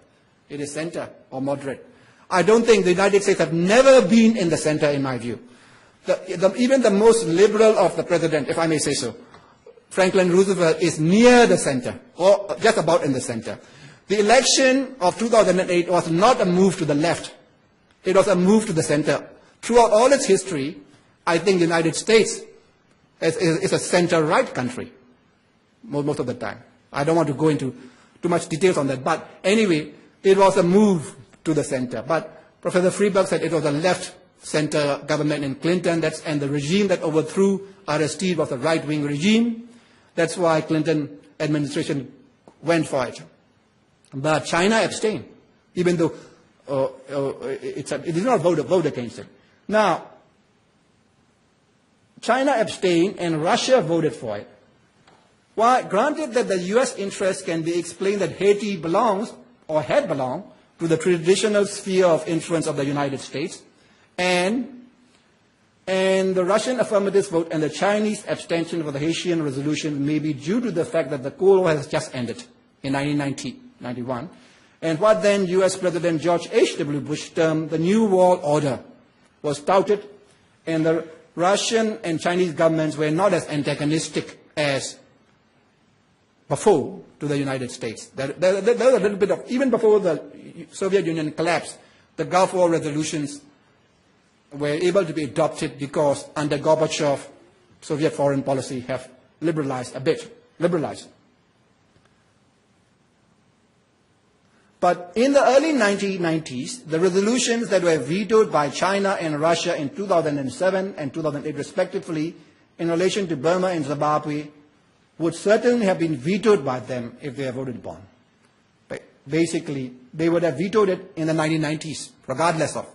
It is center or moderate. I don't think the United States have never been in the center, in my view. Even the most liberal of the president, if I may say so, Franklin Roosevelt, is near the center, or just about in the center. The election of 2008 was not a move to the left. It was a move to the center. Throughout all its history, I think the United States is a center-right country, most of the time. I don't want to go into too much details on that, but anyway, it was a move to the center. But Professor Friedberg said it was a left-center government in Clinton, and the regime that overthrew Aristide was a right-wing regime. That's why Clinton administration went for it. But China abstained, even though it did not vote against it. Now, China abstained and Russia voted for it. Why? Granted that the U.S. interest can be explained that Haiti belongs, or had belonged, to the traditional sphere of influence of the United States, and the Russian affirmative vote and the Chinese abstention for the Haitian resolution may be due to the fact that the Cold War has just ended in 1991, and what then U.S. President George H.W. Bush termed the New World Order was touted, and the Russian and Chinese governments were not as antagonistic as before to the United States. There was a little bit of, even before the Soviet Union collapsed, the Gulf War resolutions were able to be adopted because under Gorbachev, Soviet foreign policy have liberalized a bit. But in the early 1990s, the resolutions that were vetoed by China and Russia in 2007 and 2008 respectively in relation to Burma and Zimbabwe would certainly have been vetoed by them if they had voted upon. Basically, they would have vetoed it in the 1990s, regardless of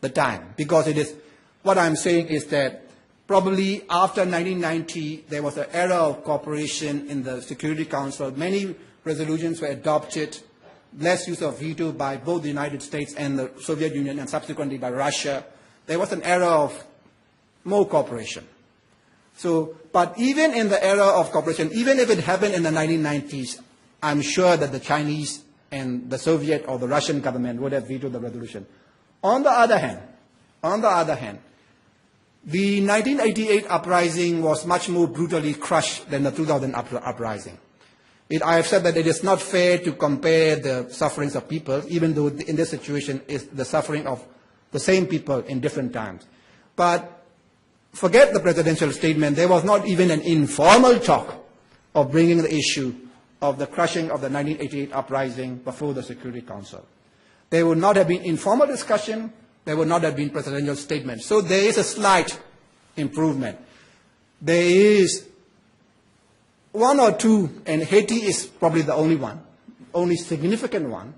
the time, because it is, what I'm saying is that probably after 1990, there was an era of cooperation in the Security Council. Many resolutions were adopted, less use of veto by both the United States and the Soviet Union, and subsequently by Russia. There was an era of more cooperation. So, but even in the era of cooperation, even if it happened in the 1990s, I'm sure that the Chinese and the Soviet or the Russian government would have vetoed the resolution. On the other hand, the 1988 uprising was much more brutally crushed than the 2000 uprising. I have said that it is not fair to compare the sufferings of people, even though in this situation is the suffering of the same people in different times. But forget the presidential statement. There was not even an informal talk of bringing the issue of the crushing of the 1988 uprising before the Security Council. There would not have been informal discussion. There would not have been presidential statements. So there is a slight improvement. There is one or two, and Haiti is probably the only significant one,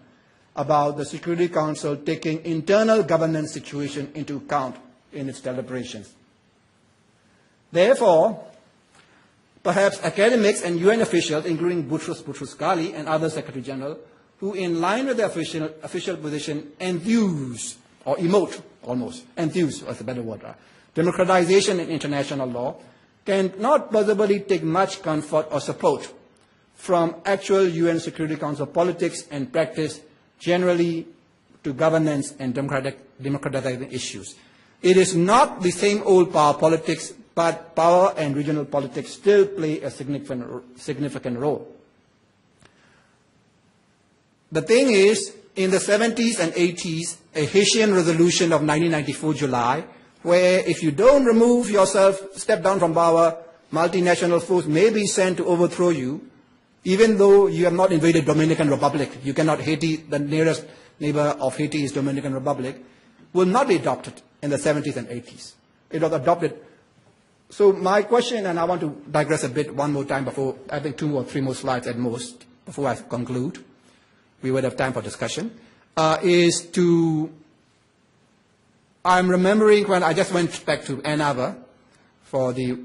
about the Security Council taking internal governance situation into account in its deliberations. Therefore, perhaps academics and UN officials, including Boutros Boutros-Ghali and other Secretary General, who in line with their official position enthuse or emote almost, enthuse was a better word. Democratization in international law cannot possibly take much comfort or support from actual UN Security Council politics and practice generally to governance and democratizing issues. It is not the same old power politics, but power and regional politics still play a significant role. The thing is, in the 70s and 80s, a Haitian resolution of 1994 July, where if you don't remove yourself, step down from power, multinational force may be sent to overthrow you, even though you have not invaded Dominican Republic. You cannot, Haiti, the nearest neighbor of Haiti is Dominican Republic, will not be adopted in the 70s and 80s. It was adopted. So my question, and I want to digress a bit one more time before, I think 2 or 3 more slides at most, before I conclude. We would have time for discussion, is to, I'm remembering when I just went back to Ann Arbor for the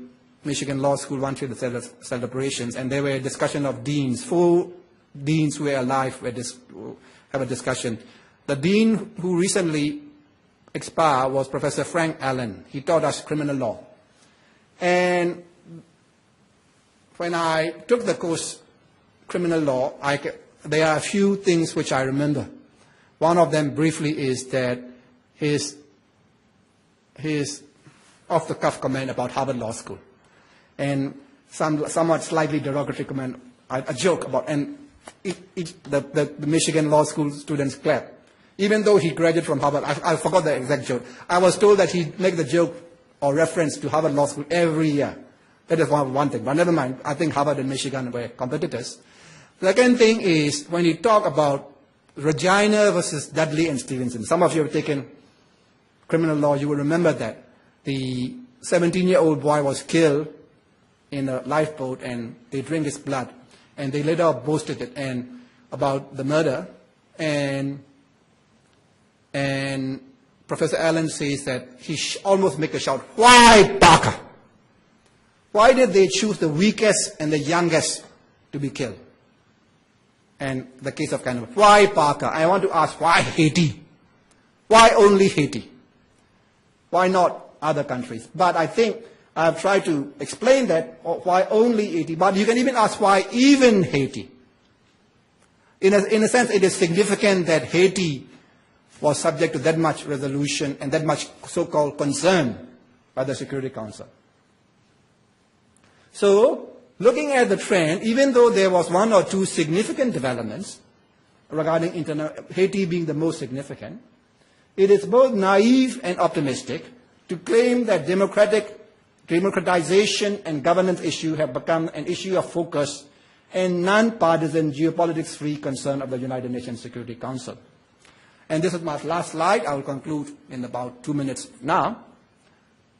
Michigan Law School 100th celebrations, and there were a discussion of deans. 4 deans who were alive have a discussion. The dean who recently expired was Professor Frank Allen. He taught us criminal law. And when I took the course criminal law, there are a few things which I remember. One of them briefly is that his off-the-cuff comment about Harvard Law School, and somewhat slightly derogatory comment, a joke about, and the Michigan Law School students clapped. Even though he graduated from Harvard, I forgot the exact joke. I was told that he'd make the joke or reference to Harvard Law School every year. That is one thing, but never mind. I think Harvard and Michigan were competitors. The second thing is when you talk about Regina versus Dudley and Stevenson. Some of you have taken criminal law, you will remember that. The 17-year-old boy was killed in a lifeboat and they drank his blood. And they later boasted it and about the murder. And Professor Allen says that he almost make a shout, "Why, Parker? Why did they choose the weakest and the youngest to be killed?" And the case of kind of, why Parker? I want to ask, why Haiti? Why only Haiti? Why not other countries? But I think I've tried to explain that, why only Haiti? But you can even ask, why even Haiti? In a sense, it is significant that Haiti was subject to that much resolution and that much so-called concern by the Security Council. So, looking at the trend, even though there was 1 or 2 significant developments regarding Haiti being the most significant, it is both naive and optimistic to claim that democratization and governance issues have become an issue of focus and non-partisan geopolitics-free concern of the United Nations Security Council. And this is my last slide. I will conclude in about 2 minutes now,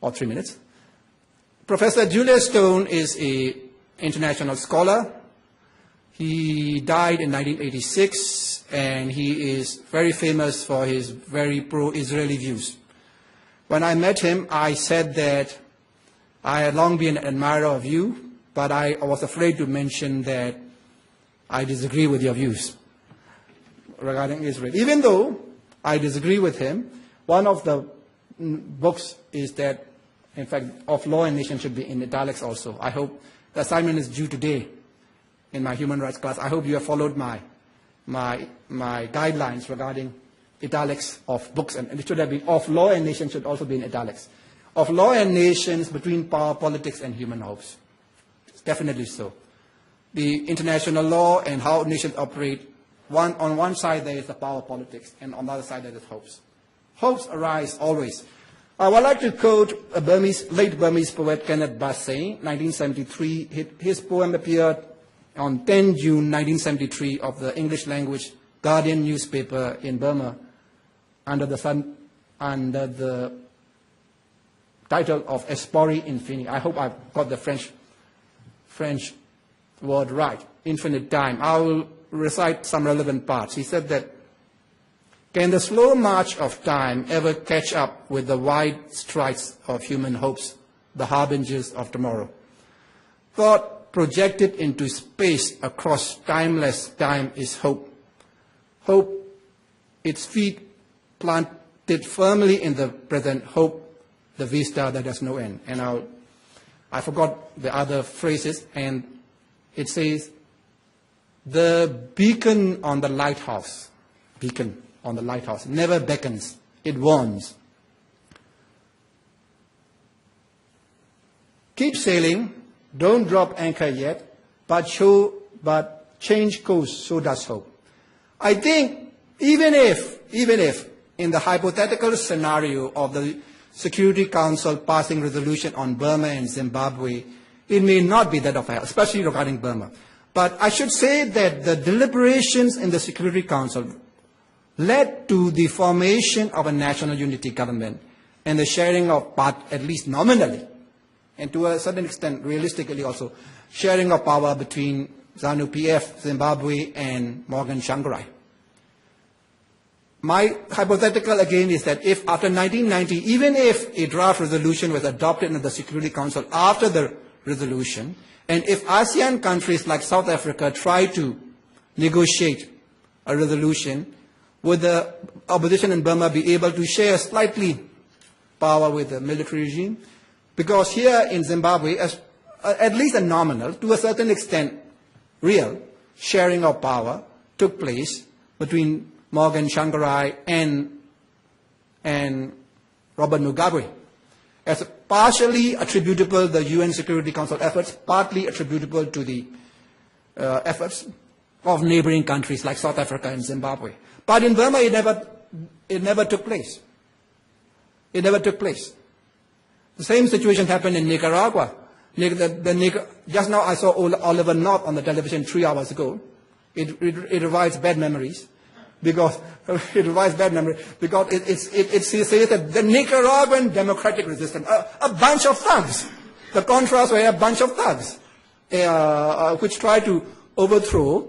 or 3 minutes. Professor Julius Stone is an international scholar. He died in 1986, and he is very famous for his very pro-Israeli views. When I met him, I said that I had long been an admirer of you, but I was afraid to mention that I disagree with your views regarding Israel. Even though I disagree with him, one of the books is that, in fact, of Law and Nation should be in italics also. I hope the assignment is due today in my human rights class. I hope you have followed my guidelines regarding italics of books, and it should have been of Law and Nation should also be in italics. Of Law and Nations between power, politics, and human hopes. It's definitely so. The international law and how nations operate, on one side there is the power politics, and on the other side there is hopes. Hopes arise always. I would like to quote a late Burmese poet, Kenneth Bassey, 1973. His poem appeared on 10 June 1973 of the English language Guardian newspaper in Burma under the title of Esprit Infini. I hope I've got the French word right. Infinite time. I will recite some relevant parts. He said that, can the slow march of time ever catch up with the wide strides of human hopes, the harbingers of tomorrow? Thought projected into space across timeless time is hope. Hope, its feet firmly in the present, hope the vista that has no end. And I forgot the other phrases, and it says, the beacon on the lighthouse never beckons, it warns. Keep sailing, don't drop anchor yet, but change course, so does hope. I think even if in the hypothetical scenario of the Security Council passing resolution on Burma and Zimbabwe, it may not be that of help, especially regarding Burma. But I should say that the deliberations in the Security Council led to the formation of a national unity government and the sharing of power, at least nominally, and to a certain extent, realistically also, sharing of power between ZANU-PF, Zimbabwe, and Morgan Tsvangirai. My hypothetical again is that if after 1990, even if a draft resolution was adopted in the Security Council after the resolution, and if ASEAN countries like South Africa try to negotiate a resolution, would the opposition in Burma be able to share slightly power with the military regime? Because here in Zimbabwe, at least a nominal, to a certain extent, real sharing of power took place between Morgan Tsvangirai and Robert Mugabe, as partially attributable to the UN Security Council efforts, partly attributable to the efforts of neighboring countries like South Africa and Zimbabwe. But in Burma, it never took place. It never took place. The same situation happened in Nicaragua. Just now I saw Oliver North on the television 3 hours ago. It revives bad memories. Because it says that the Nicaraguan democratic resistance, a bunch of thugs, the Contras were a bunch of thugs, which tried to overthrow,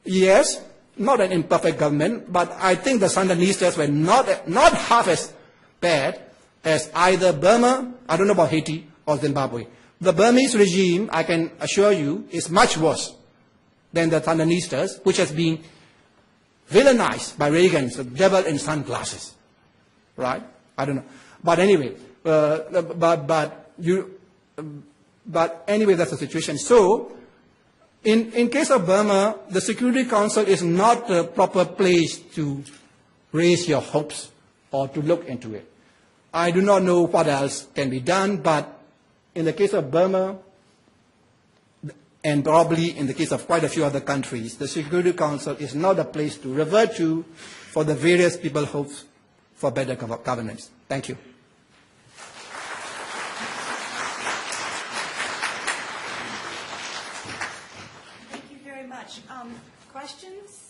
yes, not an imperfect government, but I think the Sandinistas were not half as bad as either Burma, I don't know about Haiti, or Zimbabwe. The Burmese regime, I can assure you, is much worse than the Sandinistas, which has been villainized by Reagan, the devil in sunglasses, right? I don't know, but anyway, but anyway, that's the situation. So, in case of Burma, the Security Council is not the proper place to raise your hopes or to look into it. I do not know what else can be done, but in the case of Burma, and probably in the case of quite a few other countries, the Security Council is not a place to revert to for the various people's hopes for better governance. Thank you. Thank you very much. Questions?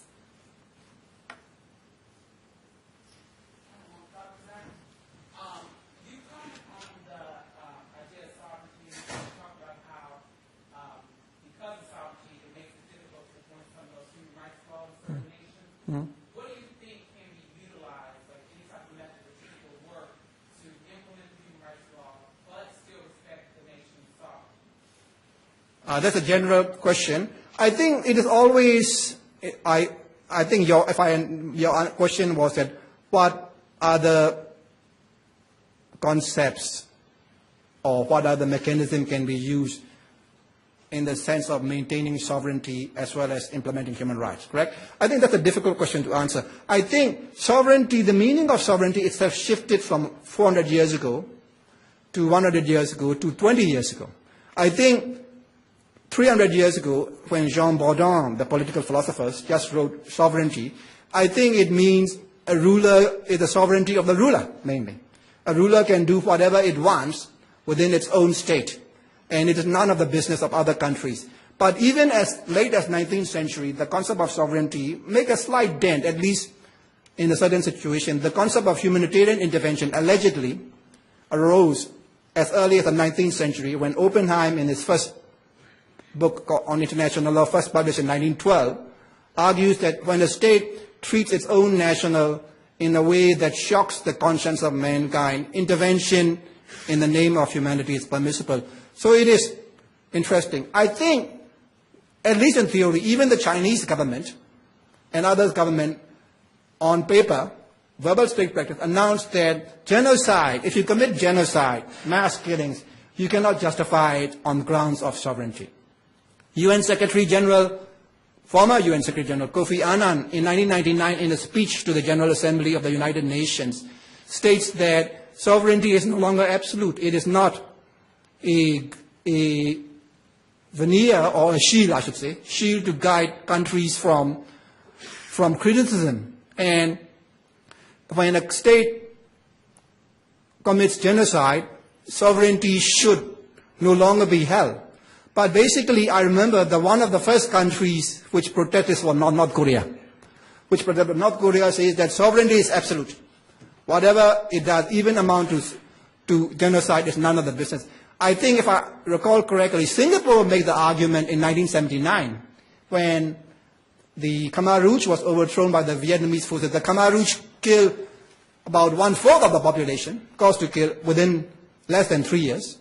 What do you think can be utilized, like any type of method that people work to implement the human rights law, but still respect the nation's sovereignty? That's a general question. I think it is always, I think your question was that what are the concepts or what are the mechanisms can be used in the sense of maintaining sovereignty as well as implementing human rights, correct? I think that's a difficult question to answer. I think sovereignty, the meaning of sovereignty itself shifted from 400 years ago to 100 years ago to 20 years ago. I think 300 years ago, when Jean Baudin, the political philosopher, just wrote sovereignty, I think it means a ruler is the sovereignty of the ruler, mainly. A ruler can do whatever it wants within its own state, and it is none of the business of other countries. But even as late as 19th century, the concept of sovereignty make a slight dent, at least in a certain situation. The concept of humanitarian intervention allegedly arose as early as the 19th century when Oppenheim, in his first book on international law, first published in 1912, argues that when a state treats its own national in a way that shocks the conscience of mankind, intervention in the name of humanity is permissible. So it is interesting. I think, at least in theory, even the Chinese government and others government on paper verbal state practice, announced that genocide, if you commit genocide, mass killings, you cannot justify it on grounds of sovereignty. UN Secretary General, former UN Secretary General Kofi Annan, in 1999, in a speech to the General Assembly of the United Nations, states that sovereignty is no longer absolute. It is not a veneer or a shield, I should say, shield to guide countries from criticism. And when a state commits genocide, sovereignty should no longer be held. But basically, I remember one of the first countries which protested was North Korea. North Korea says that sovereignty is absolute. Whatever it does, even amount to genocide, is none of the business. I think, if I recall correctly, Singapore made the argument in 1979 when the Khmer Rouge was overthrown by the Vietnamese forces. The Khmer Rouge killed about 1/4 of the population, caused to kill within less than 3 years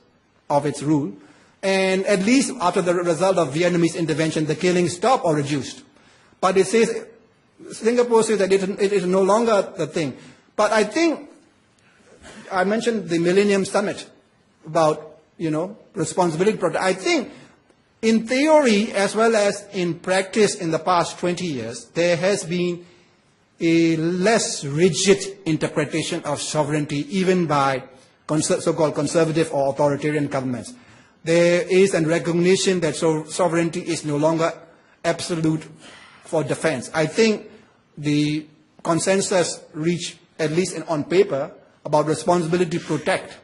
of its rule. And at least after the result of Vietnamese intervention, the killing stopped or reduced. But it says, Singapore says that it is no longer the thing. But I think, I mentioned the Millennium Summit about, responsibility project. I think in theory as well as in practice in the past 20 years, there has been a less rigid interpretation of sovereignty even by so-called conservative or authoritarian governments. There is a recognition that sovereignty is no longer absolute for defense. I think the consensus reached, at least on paper, about responsibility to protect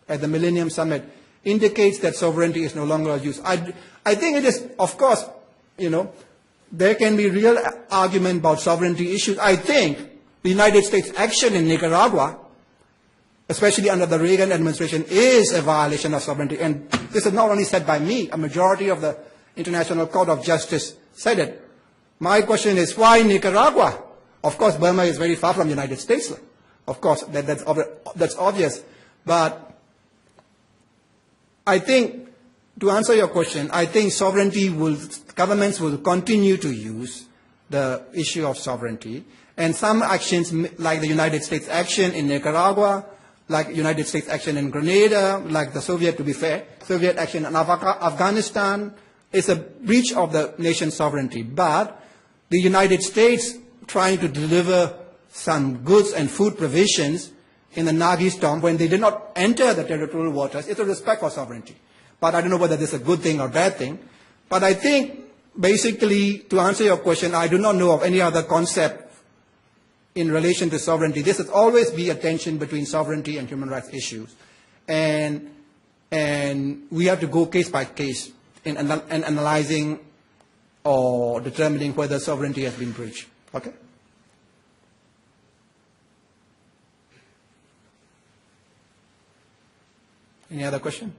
at the Millennium Summit indicates that sovereignty is no longer used. I think it is, of course, there can be real argument about sovereignty issues. I think the United States action in Nicaragua, especially under the Reagan administration, is a violation of sovereignty. And this is not only said by me, a majority of the International Court of Justice said it. My question is, why Nicaragua? Of course, Burma is very far from the United States. Of course, that's obvious. But I think, to answer your question, I think governments will continue to use the issue of sovereignty. And some actions, like the United States action in Nicaragua, like United States action in Grenada, like the Soviet action in Afghanistan, is a breach of the nation's sovereignty. But the United States trying to deliver some goods and food provisions in the Nagi storm when they did not enter the territorial waters, it's a respect for sovereignty. But I don't know whether this is a good thing or bad thing. But I think, basically, to answer your question, I do not know of any other concept in relation to sovereignty. This has always been a tension between sovereignty and human rights issues. And we have to go case by case in analyzing or determining whether sovereignty has been breached. Okay? Any other question?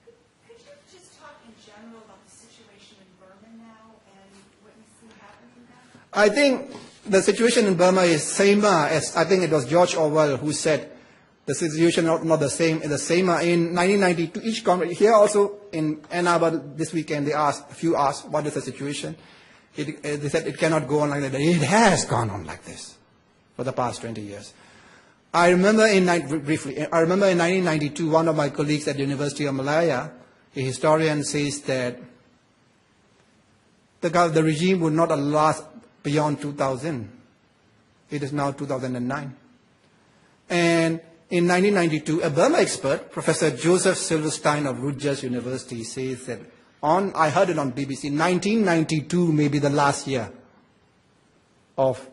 Could you just talk in general about the situation in Burma now and what you see happening there? I think the situation in Burma is same as, I think it was George Orwell who said, the situation not the same, the same in 1992. Each conference, here also in Ann Arbor this weekend, a few asked, what is the situation? They said it cannot go on like that. It has gone on like this for the past 20 years. I remember in 1992, one of my colleagues at the University of Malaya, a historian, says that the regime would not last beyond 2000. It is now 2009. And in 1992, a Burma expert, Professor Joseph Silverstein of Rutgers University, says that I heard it on BBC, 1992 may be the last year of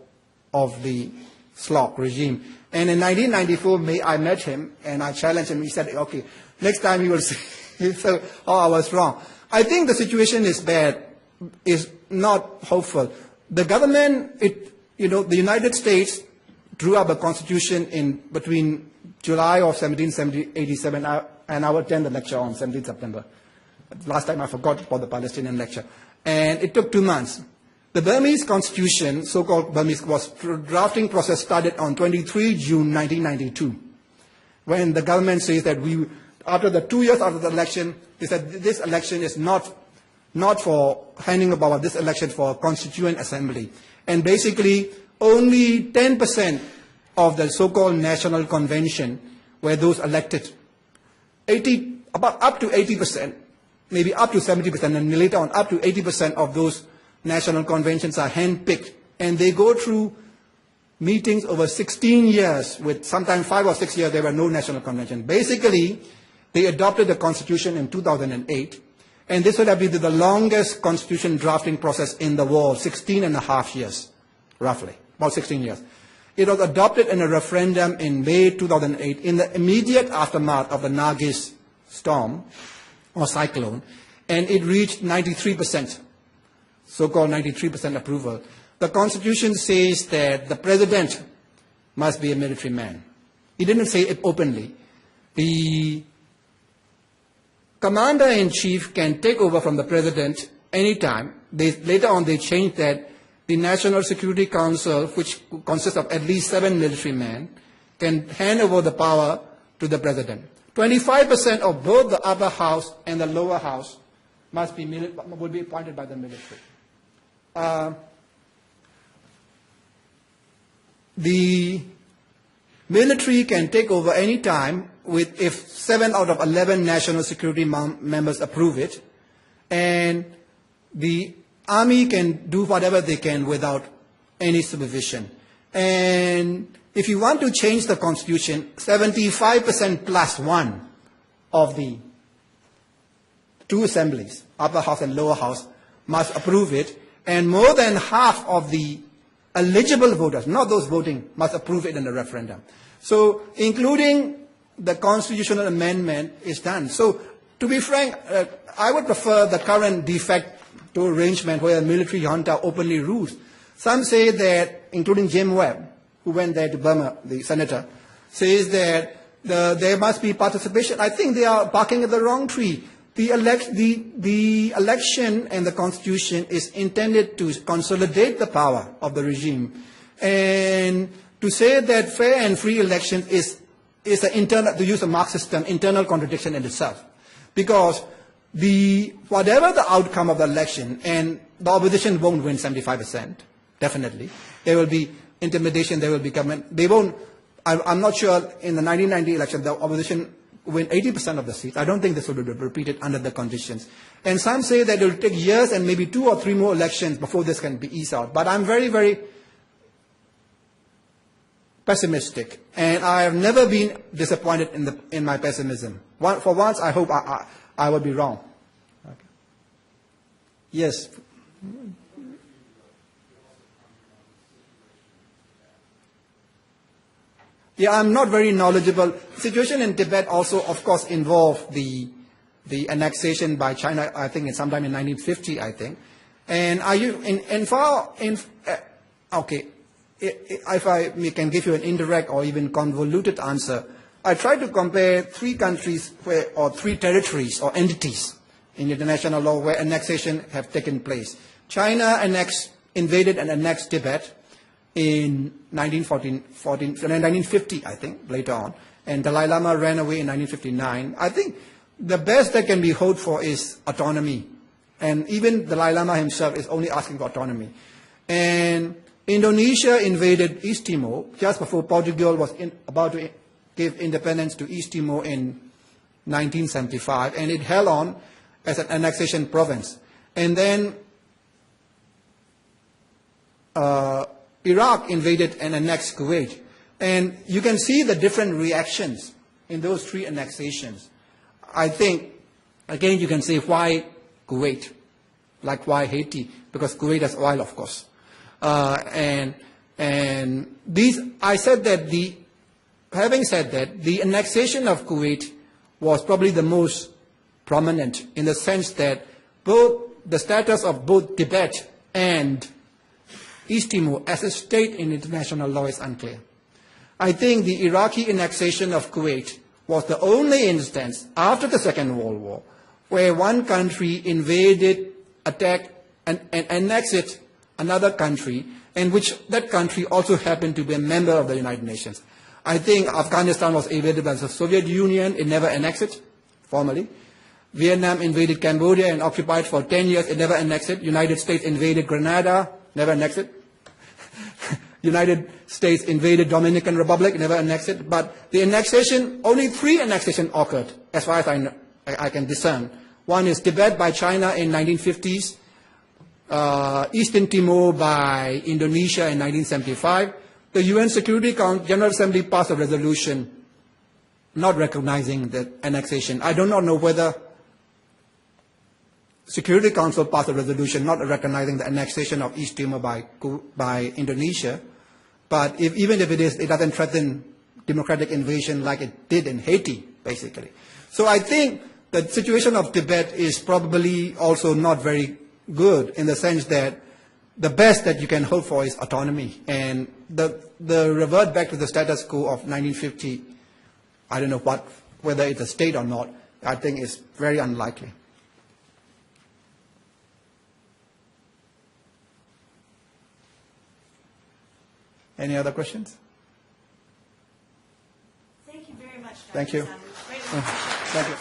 the SLOC regime. And in 1994, I met him and I challenged him. He said, okay, next time you will see. So, I was wrong. I think the situation is bad, is not hopeful. The government, the United States drew up a constitution between July of 1787, and I will attend the lecture on 17 September. Last time I forgot about the Palestinian lecture. And it took 2 months. The Burmese constitution, so-called Burmese, drafting process started on 23 June 1992, when the government says that after the 2 years after the election, they said this election is not not for handing about this election for a constituent assembly. And basically, only 10% of the so-called national convention were those elected. Up to 80%, maybe up to 70%, and later on up to 80% of those national conventions are handpicked. And they go through meetings over 16 years, with sometimes 5 or 6 years there were no national convention. Basically, they adopted the constitution in 2008, and this would have been the longest constitution drafting process in the world, 16 and a half years, roughly, about 16 years. It was adopted in a referendum in May 2008, in the immediate aftermath of the Nargis storm or cyclone, and it reached 93%, so-called 93% approval. The Constitution says that the president must be a military man. He didn't say it openly. The commander-in-chief can take over from the president anytime. Later on, they changed that. The National Security Council, which consists of at least 7 military men, can hand over the power to the president. 25% of both the upper house and the lower house will be appointed by the military. The military can take over any time if 7 out of 11 national security members approve it, and the army can do whatever they can without any supervision. And if you want to change the constitution, 75% plus 1 of the 2 assemblies, upper house and lower house, must approve it, and more than half of the eligible voters, not those voting, must approve it in the referendum. So including the constitutional amendment is done. So to be frank, I would prefer the current de facto arrangement where the military junta openly rules. Some say that, including Jim Webb, who went there to Burma, the senator, says that there must be participation. I think they are barking at the wrong tree. The election and the constitution is intended to consolidate the power of the regime. And to say that fair and free election is an internal, to use a Marxist term, internal contradiction in itself. Because whatever the outcome of the election, and the opposition won't win 75%, definitely. There will be intimidation, there will be government. They won't, I'm not sure in the 1990 election the opposition win 80% of the seats. I don't think this will be repeated under the conditions. And some say that it will take years and maybe 2 or 3 more elections before this can be eased out. But I'm very, very pessimistic. And I have never been disappointed in my pessimism. For once, I hope I will be wrong. Okay. Yes. Yeah, I'm not very knowledgeable. The situation in Tibet also, of course, involved the annexation by China, I think, sometime in 1950, I think. And okay, if I can give you an indirect or even convoluted answer, I try to compare 3 countries or 3 territories or entities in international law where annexation have taken place. China invaded and annexed Tibet in 1950, I think, later on. And Dalai Lama ran away in 1959. I think the best that can be hoped for is autonomy. And even Dalai Lama himself is only asking for autonomy. And Indonesia invaded East Timor just before Portugal was about to give independence to East Timor in 1975. And it held on as an annexation province. And then Iraq invaded and annexed Kuwait. And you can see the different reactions in those 3 annexations. I think, again, you can say, why Kuwait? Like, why Haiti? Because Kuwait has oil, of course. I said that having said that, the annexation of Kuwait was probably the most prominent in the sense that both the status of both Tibet and East Timor as a state in international law is unclear. I think the Iraqi annexation of Kuwait was the only instance after the Second World War where one country invaded, attacked, and annexed another country, and which that country also happened to be a member of the United Nations. I think Afghanistan was invaded by the Soviet Union. It never annexed it, formally. Vietnam invaded Cambodia and occupied for 10 years, it never annexed it. United States invaded Grenada, never annexed it. United States invaded Dominican Republic, never annexed it. But the annexation, only 3 annexations occurred, as far as I can discern. One is Tibet by China in 1950s, Eastern Timor by Indonesia in 1975. The UN Security General Assembly passed a resolution not recognizing the annexation. I do not know whether Security Council passed a resolution not recognizing the annexation of East Timor by Indonesia, but even if it is, it doesn't threaten democratic invasion like it did in Haiti, basically. So I think the situation of Tibet is probably also not very good in the sense that the best that you can hope for is autonomy. And the revert back to the status quo of 1950, I don't know whether it's a state or not, I think is very unlikely. Any other questions? Thank you very much, Dr. Thank you. Zan. Greatly appreciate it. Thank you.